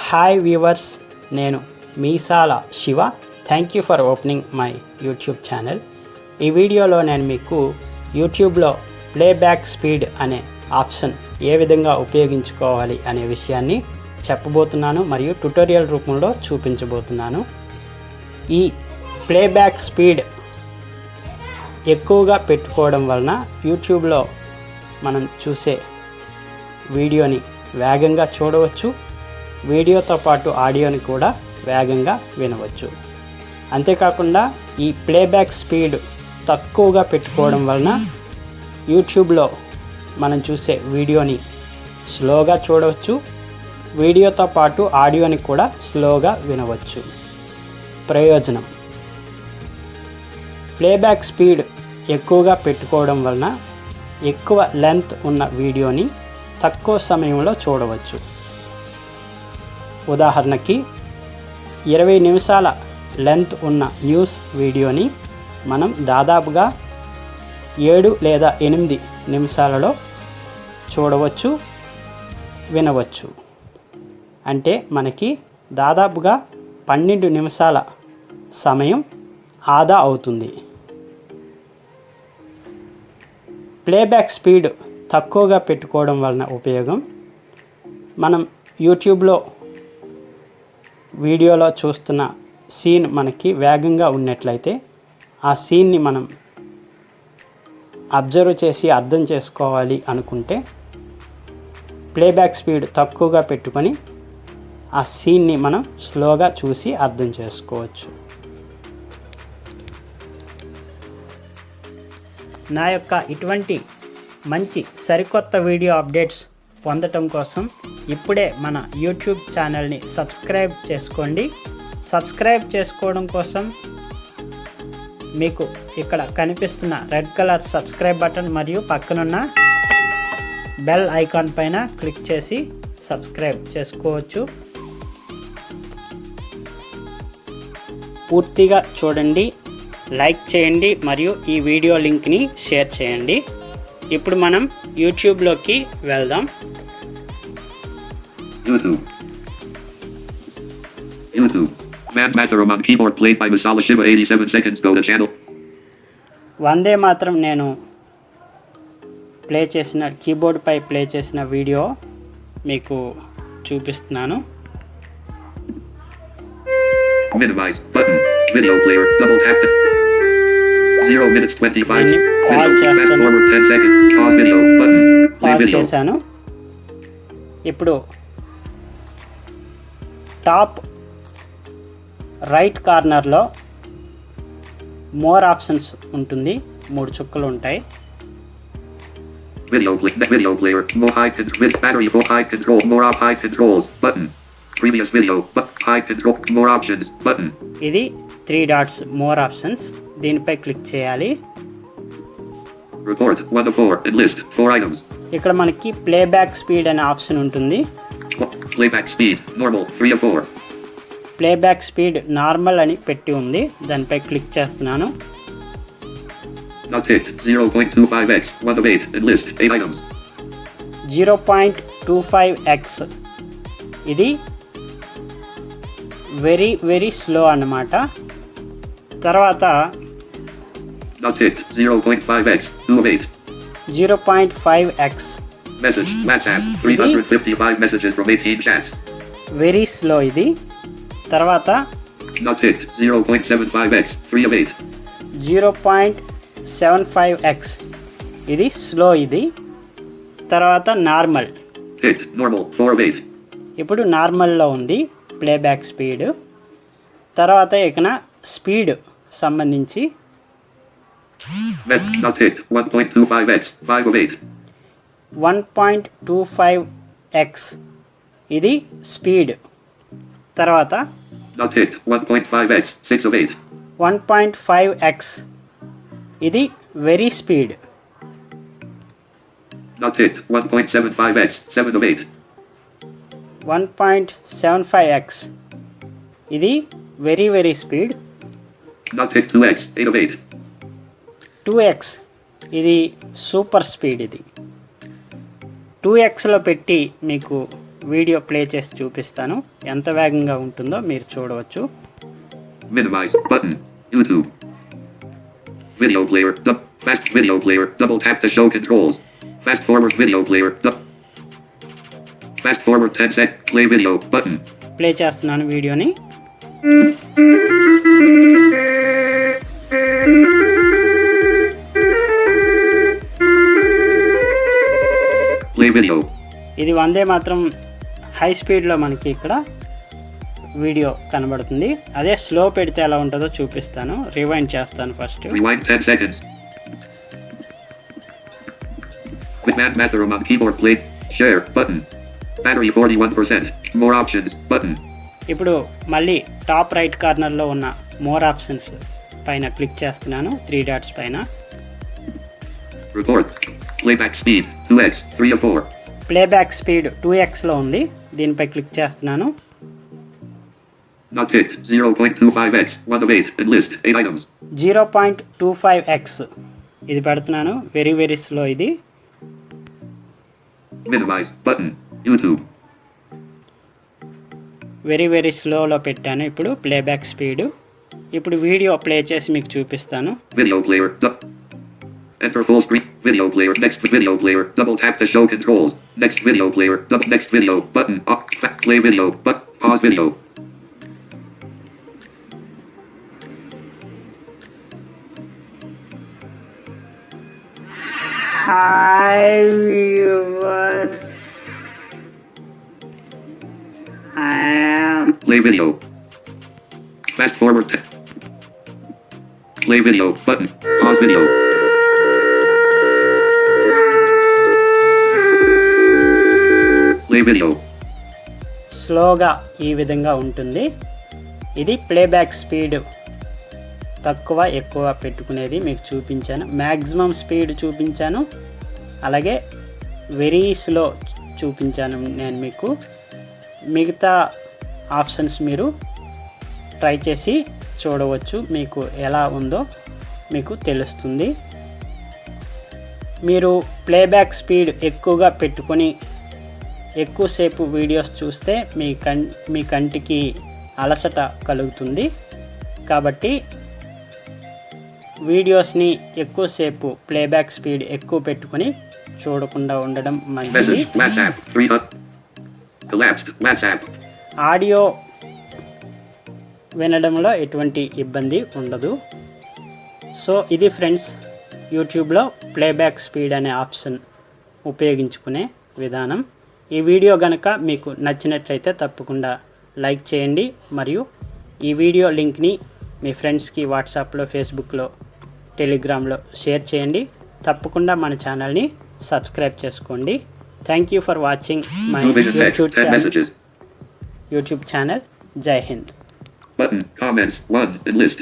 Hi viewers, నేను Meesala Siva. Thank you for opening my YouTube channel. ఈ వీడియోలో నేను మీకు యూట్యూబ్లో ప్లేబ్యాక్ స్పీడ్ అనే ఆప్షన్ ఏ విధంగా ఉపయోగించుకోవాలి అనే విషయాన్ని చెప్పబోతున్నాను మరియు ట్యుటోరియల్ రూపంలో చూపించబోతున్నాను. ఈ ప్లేబ్యాక్ స్పీడ్ ఎక్కువగా పెట్టుకోవడం వలన యూట్యూబ్లో మనం చూసే వీడియోని వేగంగా చూడవచ్చు, వీడియోతో పాటు ఆడియోని కూడా వేగంగా వినవచ్చు. అంతేకాకుండా ఈ ప్లేబ్యాక్ స్పీడ్ తక్కువగా పెట్టుకోవడం వలన యూట్యూబ్లో మనం చూసే వీడియోని స్లోగా చూడవచ్చు, వీడియోతో పాటు ఆడియోని కూడా స్లోగా వినవచ్చు. ప్రయోజనం: ప్లేబ్యాక్ స్పీడ్ ఎక్కువగా పెట్టుకోవడం వలన ఎక్కువ లెంత్ ఉన్న వీడియోని తక్కువ సమయంలో చూడవచ్చు. ఉదాహరణకి 20 నిమిషాల లెంత్ ఉన్న న్యూస్ వీడియోని మనం దాదాపుగా 7 లేదా 8 నిమిషాలలో చూడవచ్చు, వినవచ్చు. అంటే మనకి దాదాపుగా 12 నిమిషాల సమయం ఆదా అవుతుంది. ప్లేబ్యాక్ స్పీడ్ తక్కువగా పెట్టుకోవడం వలన ఉపయోగం: మనం యూట్యూబ్లో వీడియోలో చూస్తున్న సీన్ మనకి వేగంగా ఉన్నట్లయితే ఆ సీన్ని మనం అబ్జర్వ్ చేసి అర్థం చేసుకోవాలి అనుకుంటే ప్లేబ్యాక్ స్పీడ్ తక్కువగా పెట్టుకొని ఆ సీన్ని మనం స్లోగా చూసి అర్థం చేసుకోవచ్చు. నా యొక్క ఇటువంటి మంచి సరికొత్త వీడియో అప్డేట్స్ పొందటం కోసం ఇప్పుడే మన యూట్యూబ్ ఛానల్ని సబ్స్క్రైబ్ చేసుకోండి. సబ్స్క్రైబ్ చేసుకోవడం కోసం మీకు ఇక్కడ కనిపిస్తున్న రెడ్ కలర్ సబ్స్క్రైబ్ బటన్ మరియు పక్కనున్న బెల్ ఐకాన్ పైన క్లిక్ చేసి సబ్స్క్రైబ్ చేసుకోవచ్చు. పూర్తిగా చూడండి, లైక్ చేయండి మరియు ఈ వీడియో లింక్ని షేర్ చేయండి. ఇప్పుడు మనం యూట్యూబ్లోకి వెళ్దాం. YouTube. Command Mataram on keyboard played by Meesala Shiva. 87 seconds. Go to channel. వందే మాత్రం నేను కీబోర్డ్పై ప్లే చేసిన వీడియో మీకు చూపిస్తున్నాను. Minimize button. Video player. Double tap. 0 minutes 25. Pause Fast forward 10 seconds. Pause video button. Play pause video. చేశాను. ఇప్పుడు top right కార్నర్లో more options ఉంటుంది, 3 చుక్కలు ఉంటాయి. Video player. More high control. Battery for high control. More off high controls button. Previous video. High control. More options button. ఇది 3 dots more options, దీనిపై click చేయాలి. Report 1 of 4. Enlist 4 items. ఇక్కడ మనకి playback speed అనే option ఉంటుంది. Playback speed normal 3 of 4. Playback speed normal అని పెట్టి ఉంది, దానిపై క్లిక్ చేస్తున్నాను. Not ticked 0.25x 1 of 8. Enlist 8 items. 0.25x ఇది వెరీ స్లో అన్నమాట. తర్వాత Not ticked 0.5x 2 of 8. 0.5x Message WhatsApp 355 messages from 18 chats. Very slow ఇది. తర్వాత Not ticked 0.75x 3 of 8. 0.75x ఇది స్లో ఇది. తర్వాత నార్మల్. Ticked normal 4 of 8. ఇప్పుడు నార్మల్లో ఉంది ప్లేబ్యాక్ స్పీడ్. తర్వాత ఇకన స్పీడ్ సంబంధించి Not ticked 1.25x 5 of 8. 1.25x ఇది స్పీడ్. తర్వాత Not ticked 1.5x 6 of 8. 1.5x ఇది very speed. Not ticked 1.75x 7 of 8. 1.75x ఇది very speed. Not ticked 2x 8 of 8. 2x ఇది super speed. ఇది 2xలో పెట్టి మీకు వీడియో ప్లే చేసి చూపిస్తాను. ఎంత వేగంగా ఉంటుందో మీరు చూడవచ్చు. Minimize button. YouTube. Video player. Fast video player. Double tap to show controls. Fast forward video player. Fast forward 10 sec. Play video button. Play చేస్తున్నాను వీడియోని. Play video. ఇది వందే మాత్రం హై స్పీడ్లో మనకి ఇక్కడ వీడియో కనబడుతుంది. అదే స్లో పెడితే ఎలా ఉంటుందో చూపిస్తాను. రివైండ్ చేస్తాను first. Rewind 10 seconds. Quick Mathuram on keyboard. Play. Share button. Battery 41%. More options button. ఇప్పుడు మళ్ళీ టాప్ రైట్ కార్నర్లో ఉన్న మోర్ ఆప్షన్స్ పైన క్లిక్ చేస్తున్నాను. 3 డాట్స్ పైన. Report. Playback speed 2x 3 of 4. Playback speed 2xలో ఉంది. దీనిపై క్లిక్ చేస్తున్నాను. Not ticked 0.25x 1 of 8 and list 8 items. 0.25x ఇది పెడుతున్నాను. వెరీ స్లో ఇది. Minimize button. YouTube. వెరీ స్లోలో పెట్టాను. ఇప్పుడు ప్లేబ్యాక్ స్పీడ్. ఇప్పుడు వీడియో ప్లే చేసి మీకు చూపిస్తాను. Video player. Enter full screen. Video player. Next video player. Double tap to show controls. Next video player. Next video button. Off. Play video. Pause video. Hi viewers. Play video. Fast forward. Play video button. Pause video. Play video. స్లోగా ఈ విధంగా ఉంటుంది. ఇది playback speed తక్కువ ఎక్కువ పెట్టుకునేది మీకు చూపించాను. మ్యాక్సిమం స్పీడ్ చూపించాను, అలాగే వెరీ స్లో చూపించాను నేను మీకు. మిగతా ఆప్షన్స్ మీరు ట్రై చేసి చూడవచ్చు. మీకు ఎలా ఉందో మీకు తెలుస్తుంది. మీరు ప్లేబ్యాక్ స్పీడ్ ఎక్కువగా పెట్టుకొని ఎక్కువసేపు వీడియోస్ చూస్తే మీ కంటికి అలసట కలుగుతుంది. కాబట్టి వీడియోస్ని ఎక్కువసేపు ప్లేబ్యాక్ స్పీడ్ ఎక్కువ పెట్టుకొని చూడకుండా ఉండడం మంచిది. ఆడియో వినడంలో ఎటువంటి ఇబ్బంది ఉండదు. సో ఇది ఫ్రెండ్స్, యూట్యూబ్లో ప్లేబ్యాక్ స్పీడ్ అనే ఆప్షన్ ఉపయోగించుకునే విధానం. ఈ వీడియో కనుక మీకు నచ్చినట్లయితే తప్పకుండా లైక్ చేయండి. మరియు ఈ వీడియో లింక్ని మీ ఫ్రెండ్స్కి వాట్సాప్లో, ఫేస్బుక్లో, టెలిగ్రామ్లో షేర్ చేయండి. తప్పకుండా మన ఛానల్ని సబ్స్క్రైబ్ చేసుకోండి. Thank you for watching my YouTube channel. జై Hind. Button, comments, 1, and list.